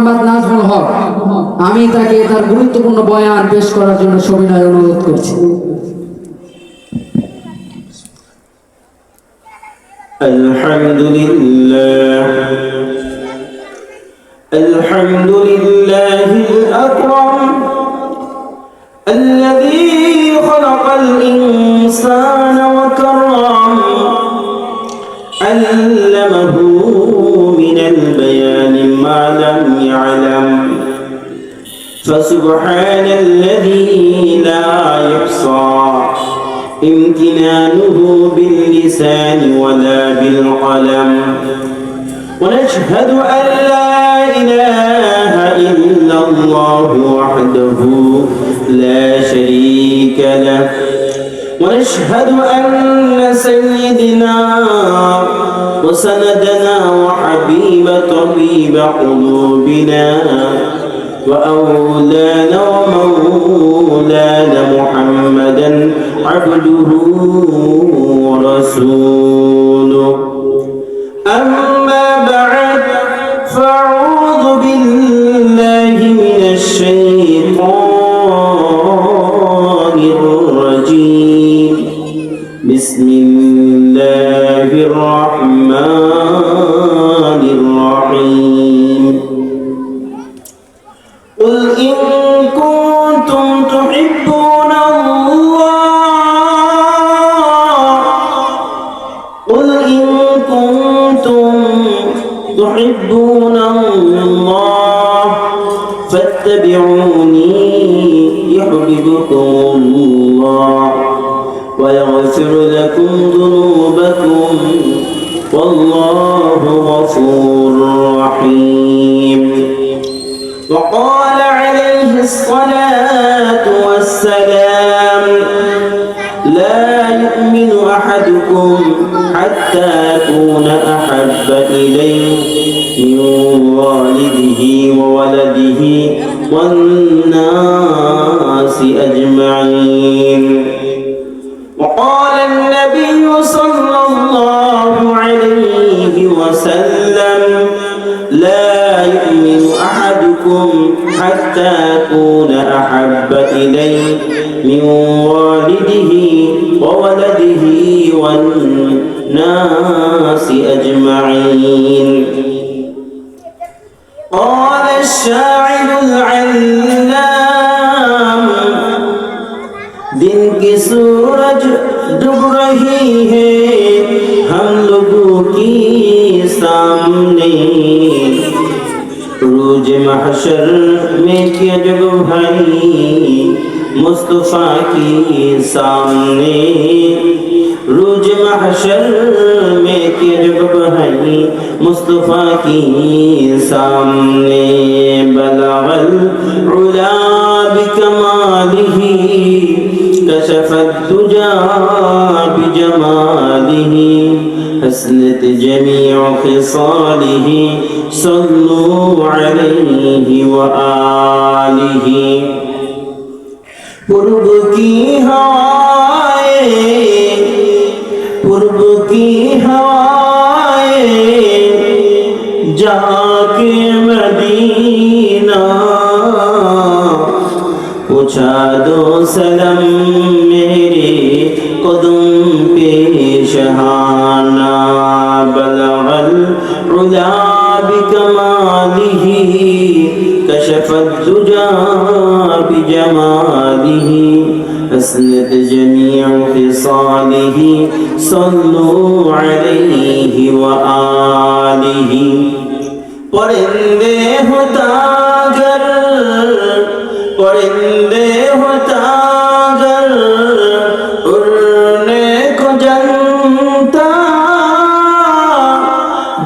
মোহাম্মদ নাজমুল হক, আমি তাকে তার গুরুত্বপূর্ণ বয়ান পেশ করার জন্য সবিনয় অনুরোধ করছি। আলহামদুলিল্লাহিল আকরাম الذي خلق الإنسان وكرم علمه من البيان ما لم يعلم فسبحان الذي لا يحصى امتنانه باللسان ولا بالقلم ونشهد أن لا إله إلا الله وحده لا شريك له ونشهد أن سيدنا وسندنا وحبيب طبيب قلوبنا وأولانا ومولانا محمدا عبده ورسوله أما بعد فأعوذ بالله من الشيطان الرجيم بسم الله الرحمن الرحيم قل إن كنتم تحبون الله قل إن كنتم تحبون الله فاتبعوني يحببكم الله ويغفر لكم ذنوبكم والله غفور رحيم وقال عليه الصلاة والسلام لا يؤمن أحدكم حتى أكون أحب إليه من والده وولده والناس أجمعين وقال النبي صلى الله عليه وسلم لا يؤمن أحدكم حتى أكون أحب إليه من والده وولده والناس أجمعين قال الشاعر العلام दिन की सूरज डूब रही है हम लोगों की सामने रोज महशर में क्या जब भाई मुस्तफा की सामने रोज महशर में क्या जब भाई मुस्तफा की सामने बलगल उला बिकमालिही كشف الدجى بجماله حسنت جميع خصاله صلوا عليه وآله पूर्व की हवाएं जाके मदीना पूछा दो सलम मेरे कदम पे शहाना बलगल उला बिकमालिही कशफत दुजा बिजमालिही हसनत जमीअ खिसालिही सल्लू अलैहि व आलिही परिंदे होता अगर उड़ने को जनता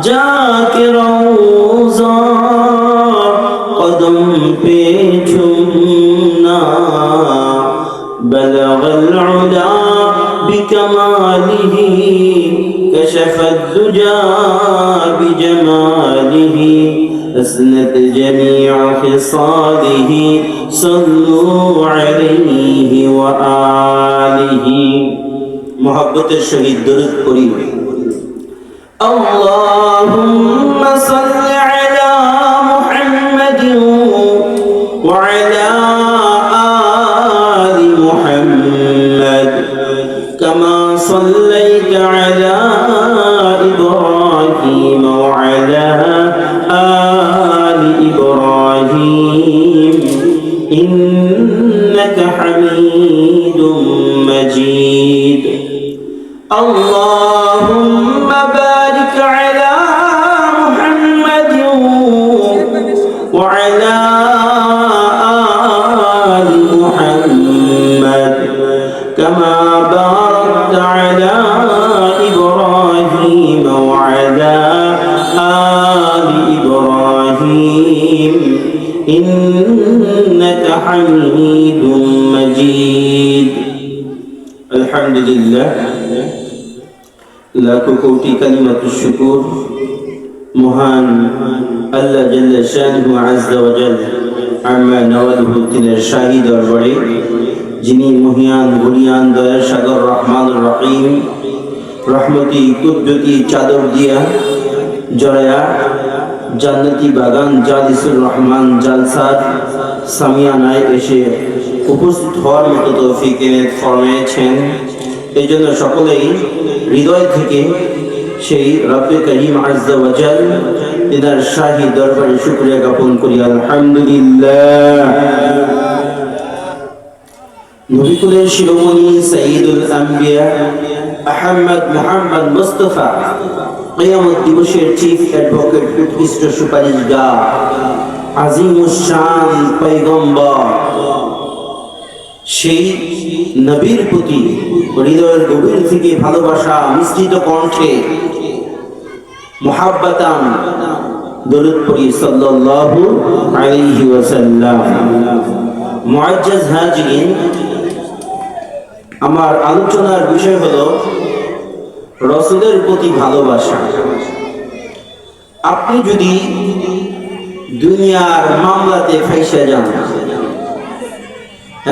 जाके रोज़ा कदम पे चूमना बलगल उला बिकमालिही कशफत दुजा बिजमालिही हसनत जमीअ खिसालिही सल्लू अलैहि व आलिही मोहब्बतेर शहीद दरूद पढ़ी अल्लाहुम्मा सल्लि अला मुहम्मद وعلى آل محمد كما صليت على إبراهيم وعلى آل إبراهيم إنك حميد مجيد اللهم بارك على محمد وعلى آل محمد كما باركت على إبراهيم وعلى آل إبراهيم إنك حميد مجيد الحمد لله লাখো কোটি কালিমাতুশ শুকর মহান আল্লাহ জাল্লা শানুহু আযজা ওয়া জাল আম্মা নাওয়ালুহু তিনের শাহী দরবারে যিনি মহিয়ান গুণিয়ান দয়ার সাগর রহমানুর রহিম রহমতি কুদরতি চাদর দিয়া জড়ায়া জান্নাতি বাগান জালিসুর রহমান জালসার সামিয়ানায় এসে উপস্থিত হওয়ার মতো তৌফিক এনায়েত ফরমায়েছেন। এই জন্য সকলেই হৃদয় থেকে সেই রব্বে করিম আযজা ওয়া জাল এনার শাহী দরবারে শুকরিয়া জ্ঞাপন করি আলহামদুলিল্লাহ। নবীকুলের শিরোমণি সাইয়্যিদুল আম্বিয়া আহমদ মুহাম্মদ মুস্তাফা কিয়ামত দিবসের চিফ অ্যাডভোকেট উৎকৃষ্ট সুপারিশগার আজিমুশ শান পয়গম্বর সেই নবীর প্রতি হৃদয়ের গভীর থেকে ভালোবাসা মিশ্রিত কণ্ঠে মুহাব্বাতান দরুদ পড়ি সাল্লাল্লাহু আলাইহি ওয়াসাল্লাম। মুআজ্জাজ হাজিরিন, আমার আলোচনার বিষয় হলো রাসূলের প্রতি ভালোবাসা। আপনি যদি দুনিয়ার মামলাতে ফাঁসে যান,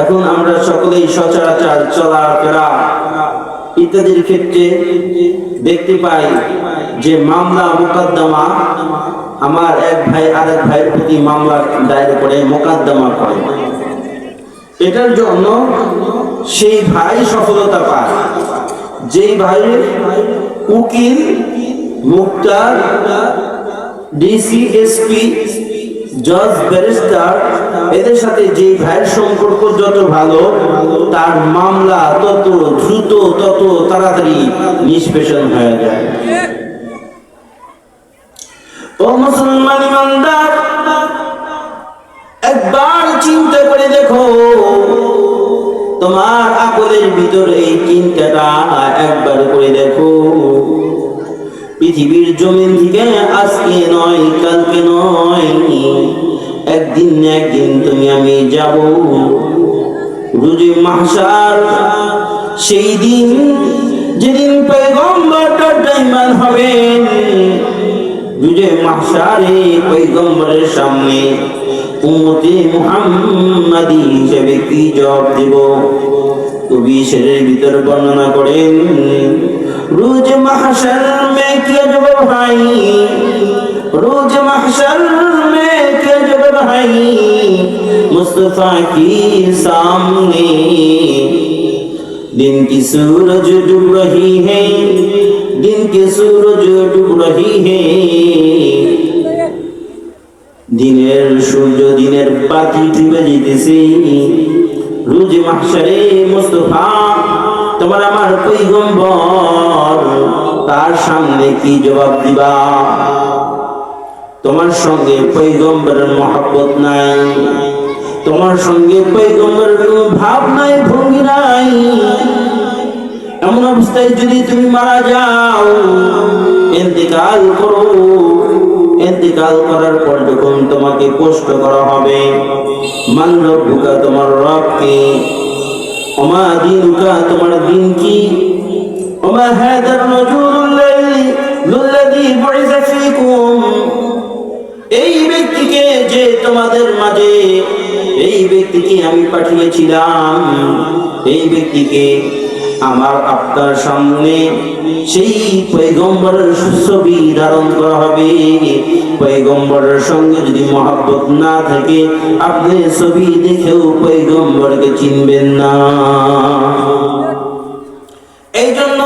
এখন আমরা সকলেই সচরাচর চলাফেরা ইত্যাদির ক্ষেত্রে দেখতে পাই যে মামলা মোকদ্দমা, আমার এক ভাই আরেক ভাইয়ের প্রতি মামলা দায়ের করে মোকদ্দমা করে, এটার জন্য সেই ভাই সফলতা পায়। যেই ভাইয়ের উকিল, মুক্তার, ডিসি, এসপি, জজ, ব্যারিস্টার এদের সাথে যে ভাইয়ের সম্পর্ক যত ভালো, তার মামলা তত দ্রুত তত তাড়াতাড়ি নিষ্পেষণ হয়ে যায়। ও মুসলমান ইমানদার, একবার চিন্তা করে দেখো, তোমার আকলের ভিতরে এই চিন্তাটা একবার করে দেখো। পৃথিবীর জমিন থেকে আজকে নয়, কালকে নয়, একদিন না একদিন তুমি আমি যাব রোজে মাহশার, সেই দিন যেদিন পয়গম্বরটা টাইমান হবেন। রোজে মাহশারে পয়গম্বরের সামনে উম্মতে মুহাম্মাদি হিসেবে কি জবাব দেব? কবি শেরের ভিতর বর্ণনা করেন, रोज महशर में क्या जब भाई, रोज महशर में क्या जब भाई, मुस्तफा की सामने दिन की सूरज डूब रही है, दिन की सूरज डूब रही है। দিনের সূর্য দিনের বাতি ডুবে যেতেছে। রোজ মাহশারে মুস্তাফা তোমার আমার পয়গম্বর, তার সামনে কি জবাব দিবা? তোমার সঙ্গে পয়গম্বরের মহব্বত নাই, তোমার সঙ্গে পয়গম্বরের কোনো ভাব নাই, ভঙ্গি নাই। এমন অবস্থায় যদি তুমি মারা যাও, ইন্তেকাল করো, ইন্তেকাল করার পর যখন তোমাকে কষ্ট করা হবে, মান রব্বুকা, তোমার রব কে? ওমা দীনুকা, তোমার দিন কি? ওমা হাদার রাজুলুল্লাযী বুইসা ফীকুম, এই ব্যক্তিকে যে তোমাদের মাঝে, এই ব্যক্তিকে আমি পাঠিয়েছিলাম, এই ব্যক্তিকে আমার আপনার সামনে সেই পয়গম্বরের ছবি ধারণ করা হবে। পয়গম্বরের সঙ্গে যদি মহব্বত না থাকে, আপনি ছবি দেখেও পয়গম্বরকে চিনবেন না। এই জন্য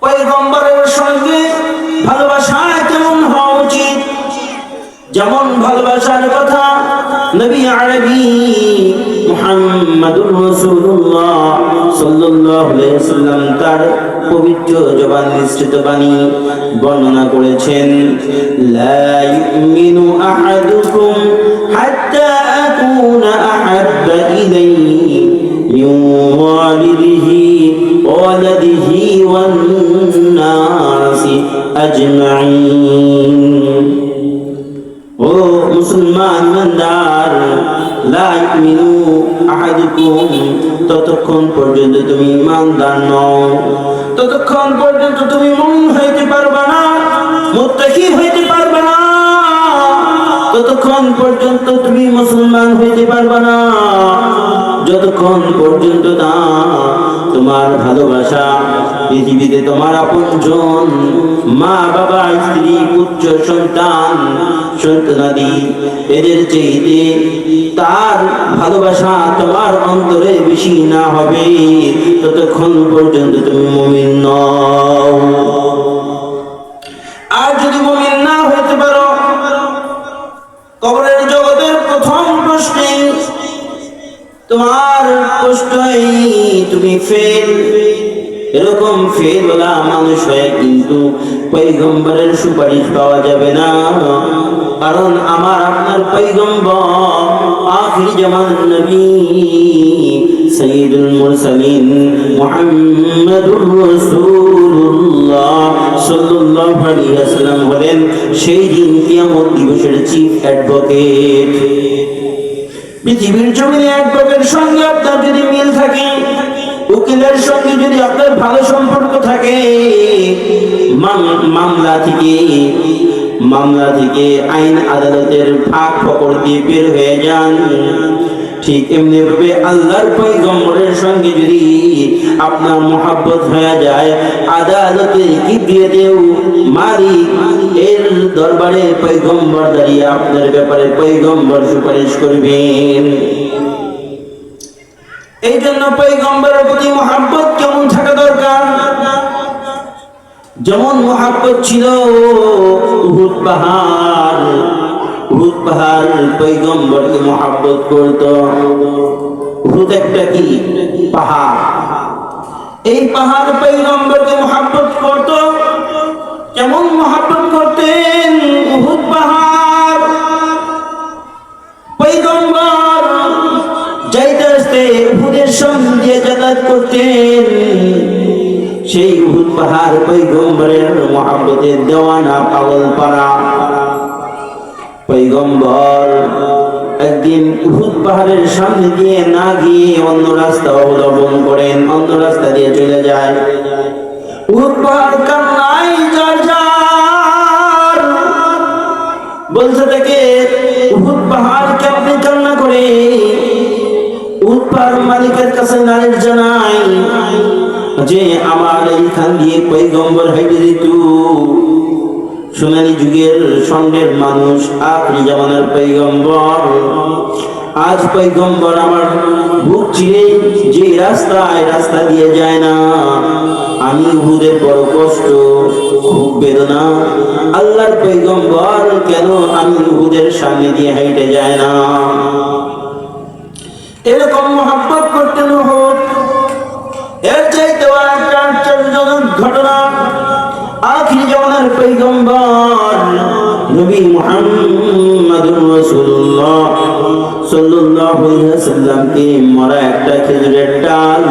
পয়গম্বরের সঙ্গে ভালোবাসা কেমন হওয়া উচিত, যেমন ভালোবাসার কথা নবী আরবি মুহাম্মাদুর রাসূলুল্লাহ সাল্লাল্লাহু আলাইহি ওয়াসাল্লাম তার পবিত্র জবান নিঃসৃত বাণী বর্ণনা করেছেন, লা ইউমিনু আহাদুকুম হাত্তা আকুনা আহাব্বা ইলাইহি মিন ওয়ালিদিহি ওয়া ওয়ালাদিহি ওয়ান নাসি আজমাইন। ও মুসলমান ইমানদার, লা ইউমিনু আহাদুকুম, ততক্ষণ পর্যন্ত তুমি ইমানদার নও, ততক্ষণ পর্যন্ত তুমি মুমিন হইতে পারবে না, মুত্তাকি হইতে পারবে না, ততক্ষণ পর্যন্ত তুমি মুসলমান হইতে পারবে না, যতক্ষণ পর্যন্ত না তোমার ভালোবাসা পৃথিবীতে তোমার আপনজন মা বাবা স্ত্রী পুত্র সন্তান সন্তানাদি এদের চাইতে তার ভালোবাসা তোমার অন্তরে বেশি না হবে, ততক্ষণ পর্যন্ত তুমি মুমিন নও। আর যদি মুমিন না হইতে পারো, কবরের জগতের প্রথম প্রশ্নে তোমার প্রশ্নই তুমি ফেল। এরকম ফেল ওলা মানুষ হয়ে কিন্তু পয়গম্বরের সুপারিশ পাওয়া যাবে না, কারণ আমার আপনার পয়গম্বর আখির জামান নবী সাইয়্যিদুল মুরসালিন মুহাম্মাদুর রাসূলুল্লাহ সাল্লাল্লাহু আলাইহি ওয়াসাল্লাম বলেন, সেই দিন কিয়ামত দিবসের চিফ অ্যাডভোকেট। পৃথিবীর জমিনে অ্যাডভোকেটের সঙ্গে আপনার যদি মিল থাকে, উকিলের সঙ্গে যদি আপনার ভালো সম্পর্ক থাকে, মামলা থেকে আইন আদালতের ফাঁক ফকর দিয়ে বের হয়ে যান, ঠিক এমনি ভাবে আল্লাহর পয়গম্বরের সঙ্গে যদি আপনার মহব্বত হয়ে যায়, আদালতের কিবরিয়াতেও মালিক এর দরবারে পয়গম্বর দাঁড়িয়ে আপনার ব্যাপারে পয়গম্বর সুপারিশ করবেন। এই জন্য পয়গম্বরের প্রতি মহব্বত কেমন থাকা দরকার, যেমন মহব্বত ছিল উহুদ পাহাড় পয়গম্বরকে মহব্বত করত। উহুদ একটা কি পাহাড়, এই পাহাড় পয়গম্বরকে মহব্বত করত। কেমন মহব্বত করতেন উহুদ পাহাড়, পয়গম্বর যাইতে আসতে উহুদের সঙ্গে দিয়ে যাতায়াত করতেন। সেই উহুদ পাহাড় পয়গম্বরের মহব্বতের দেওয়ানা পাগল পাড়া। পয়গম্বর একদিন উহুদ পাহাড়ের সামনে দিয়ে না গিয়ে অন্য রাস্তা অবলম্বন করেন, অন্য রাস্তা দিয়ে চলে যায়। উহুদ পাহাড় কান্নায় যার বলতে থাকে, উহুদ পাহাড় কেমনে কান্না করে? উহুদ পাহাড় মালিকের কাছে নালিশ জানায় যে আমার এইখান দিয়ে পয়গম্বর হাইটে দিত। সোনালী যুগের সঙ্গের মানুষ, আখির জামানার পয়গম্বর। আজ পয়গম্বর আমার বুক চিরে যে রাস্তা দিয়ে যায় না, আমি উহুদের বড় কষ্ট, খুব বেদনা। আল্লাহর পয়গম্বর কেন আমি উহুদের সামনে দিয়ে হাইটে যায় না? এরকম মহব্বত করতেন উহুদ। এর চাইতে একটা আশ্চর্যজনক ঘটনা, আখির জামানার পয়গম্বর নবী মুহাম্মাদুর রাসূলুল্লাহ সাল্লাল্লাহু আলাইহি ওয়াসাল্লামকে মরা একটা খেজুরের ডাল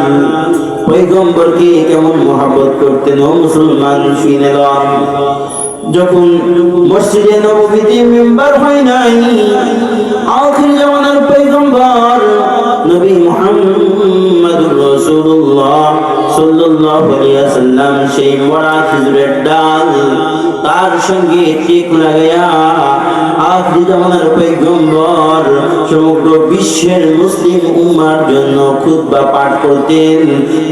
পয়গম্বরকে কেমন মহব্বত করতেন ও মুসলমান শুনে লন। যখন মসজিদে নববীতে মিম্বার হয় নাই, আখির জামানার পয়গম্বর নবী মুহাম্মাদুর রাসূলুল্লাহ সাল্লাল্লাহু আলাইহি ওয়াসাল্লাম সেই মরা খেজুরের ডাল তার সঙ্গে টিক লাগাইয়া আখিরি জামানার পয়গম্বর সমগ্র বিশ্বের মুসলিম উম্মার জন্য খুতবা পাঠ করতেন।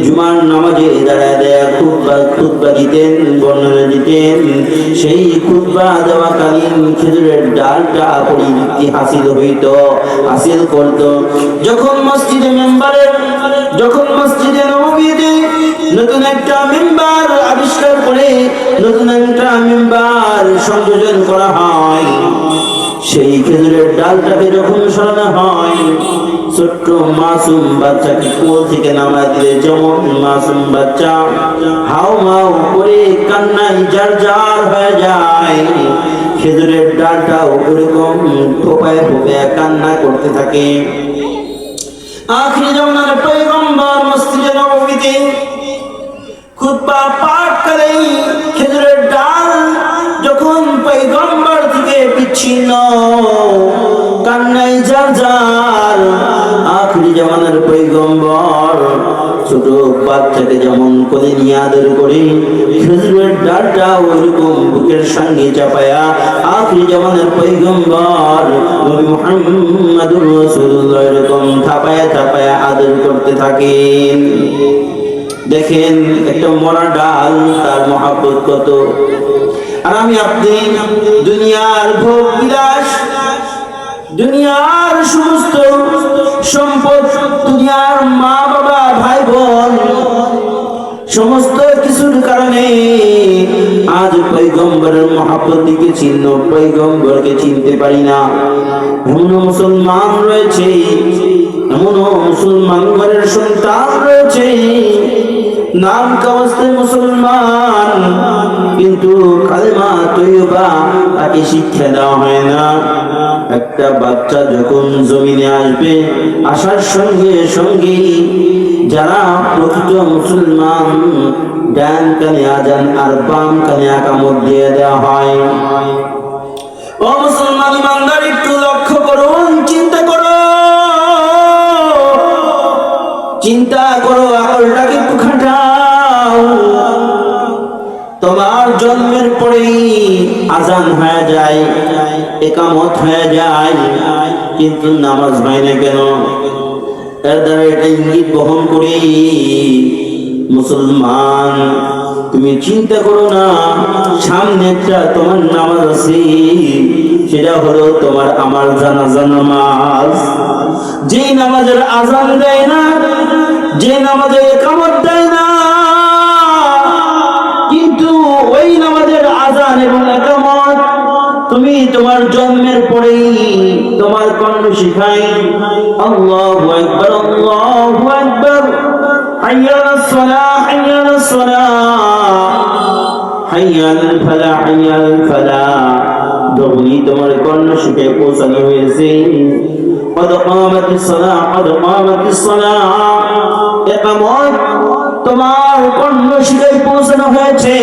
জুমার নামাজে দাঁড়ায় দেয়া খুতবা দিতেন, বর্ণনা দিতেন। সেই খুতবা দেওয়াকালীন খেজুরের ডালটা পরিবৃত্তি হাসিল করত। যখন মসজিদে নববীতে নতুন একটা মিম্বার আবিষ্কার করে নতুন একটা মিম্বার সংযোজন করা হয়, সেই খেজুরের ডালটাকে যখন সরানো হয়, ছোট্ট মাসুম বাচ্চাকে কোল থেকে নামায় দিলে যেমন মাসুম বাচ্চা হাউ মাউ করে কান্নায় জারজার হয়ে যায়, খেজুরের ডালটাও ওরকম ফোপায় ফোপায় কান্না করতে থাকে। আখিরি জামানার পয়গম্বর মসজিদে নববীতে খুতবা পাঠ করে খেজুরের ডাল যখন পয়গম্বর থেকে বিচ্ছিন্ন কান্নায় জারজার, আখিরি জামানার পয়গম্বর ছোট বাচ্চাকে যেমন কোলে নিয়ে আদর করে খেজুরের ডালটা ওইরকম বুকের সঙ্গে চাপায়া আখিরি জামানার পয়গম্বর নবী মুহাম্মদুর রাসূলুল্লাহ এরকম থাপায়া আদর করতে থাকেন। দেখেন একটা মরা ডাল, তার মহব্বত কত। আর আমি আপনি দুনিয়ার ভোগ বিলাস, দুনিয়ার সমস্ত সম্পদ, দুনিয়ার মা বাবা ভাই বোন সমস্ত কিছুর কারণে আজ পয়গম্বরের মহব্বত দিকে চিহ্ন পয়গম্বরকে চিনতে পারি না। এমনও মুসলমান রয়েছে, এমনও মুসলমান ঘরের সন্তান রয়েছে, নাম কাওয়াস্তে মুসলমান, কিন্তু কালেমা তৈয়বা তাকে শিক্ষা দেওয়া হয় না। একটা বাচ্চা যখন জমিনে আসবে, আসার সঙ্গে সঙ্গে যারা প্রকৃত মুসলমান ডান কানে আজান আর বাম কানে আকামত দিয়ে দেওয়া হয়। ও মুসলমান ইমানদার, একটু লক্ষ্য করুন, চিন্তা করো, আকলটাকে একটু খাটাও। তোমার জন্মের পরেই আজান হয়ে যায়, একামত হয়ে যায়, কিন্তু নামাজ হয় না কেন? এর দ্বারা এটা ইঙ্গিত বহন করে মুসলমান তুমি চিন্তা করো না, সামনে একটা তোমার নামাজ আছে, সেটা হলো তোমার আমার জানাজা নামাজ। যে নামাজের আজান দেয় না, যে নামাজের একামত দেয় না, কিন্তু ওই নামাজের আজান এবং একামত তুমি তোমার জন্মের পরেই তোমার কণ্ঠ শিখাই আল্লাহু আকবার, আল্লাহু আকবার, হাইয়া আলাস সালাহ, হাইয়া আলাস সালাহ, হাইয়া আলাল ফালাহ, হাইয়া আলাল ফালাহ, যখনই তোমার কণ্ঠ শিখে পৌঁছানো হয়েছে قد قامت الصلاة, قد قامت الصلاة, একামত তোমার কণ্ঠ শিখে পৌঁছানো হয়েছে।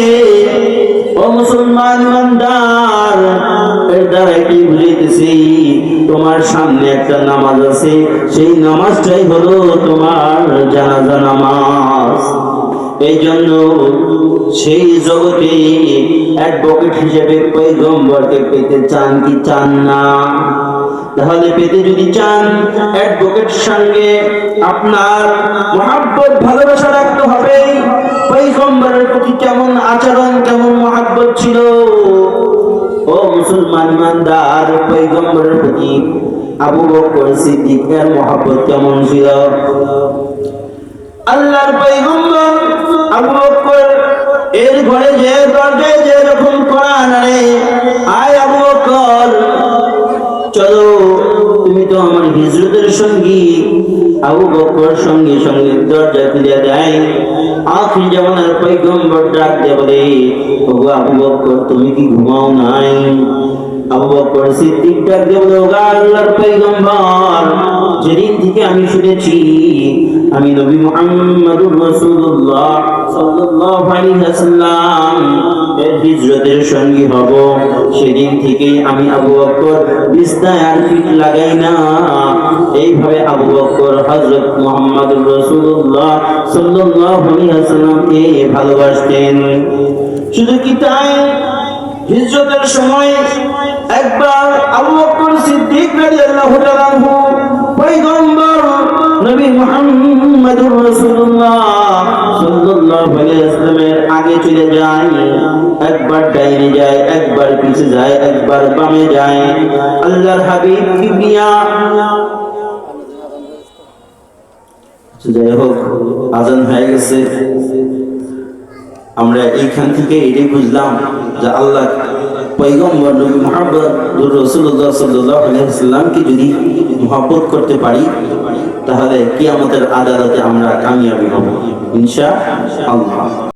ও মুসলমান ইমানদার, এর দ্বারা এটি বুঝাইতেছি তোমার সামনে একটা নামাজ আছে, সেই নামাজটাই হলো তোমার জানাজা নামাজ। এই জন্য সেই জগতে অ্যাডভোকেট হিসেবে পয়গম্বরকে পেতে চান কি চান না? তাহলে পেতে যদি চান, অ্যাডভোকেট সঙ্গে আপনার মহব্বত ভালোবাসা রাখতে হবে। পয়গম্বরের প্রতি কেমন আচরণ, কেমন মহব্বত ছিল? ও মুসলমান ইমানদার, পয়গম্বরের প্রতি আবু বকর সিদ্দিকের মহব্বত কেমন ছিল? আল্লাহর পয়গম্বর আবু বকর এর ঘরে যে দরজায় যে যখন কোরআন আনে, আয় আবু বকর চলো, তুমি তো আমার হিজরতের সঙ্গী। আবু বকর সঙ্গে সঙ্গে দরজা খুলে দেয়। আখির জামানার পয়গম্বর ডাক দিয়ে বলে, ওগো আবু বকর, তুমি কি ঘুমাও নাই? আবু বকর সিদ্দিক ডাক দিয়ে বলে, ওগো আল্লাহর পয়গম্বর, যেদিন থেকে আমি শুনেছি আমি নবী মুহাম্মদুর রাসূলুল্লাহ সাল্লাল্লাহু আলাইহি ওয়াসাল্লাম এর হিজরতের সঙ্গী হব, সেদিন থেকে আমি আবু বকর বিছনায় আর পিঠ লাগাই না। এইভাবে আবু বকর হযরত মুহাম্মদুর রাসূলুল্লাহ সাল্লাল্লাহু আলাইহি ওয়াসাল্লামকে ভালোবাসতেন। শুধু কি তাই, হিজরতের সময় একবার আবু বকর সিদ্দিক রাদিয়াল্লাহু তাআলা আনহু পয়গম্বর নবী মুহাম্মদুর রাসূলুল্লাহ সাল্লাল্লাহু আলাইহি ওয়াসাল্লামের আগে চলে যায়, একবার ডাইনে যায়, একবার পিছে যায়, একবার বামে যায়। আল্লাহর হাবিব কিবরিয়া যাই হোক, আজান হয়ে গেছে। আমরা এইখান থেকে এটাই বুঝলাম যে আল্লাহ পয়গম্বর নবী মুহাম্মদুর রাসূলুল্লাহ সাল্লাল্লাহু আলাইহি ওয়াসাল্লামকে যদি মহব্বত করতে পারি তাহলে কিয়ামতের আদালতে আমরা কামিয়াবি হব ইনশাআল্লাহ।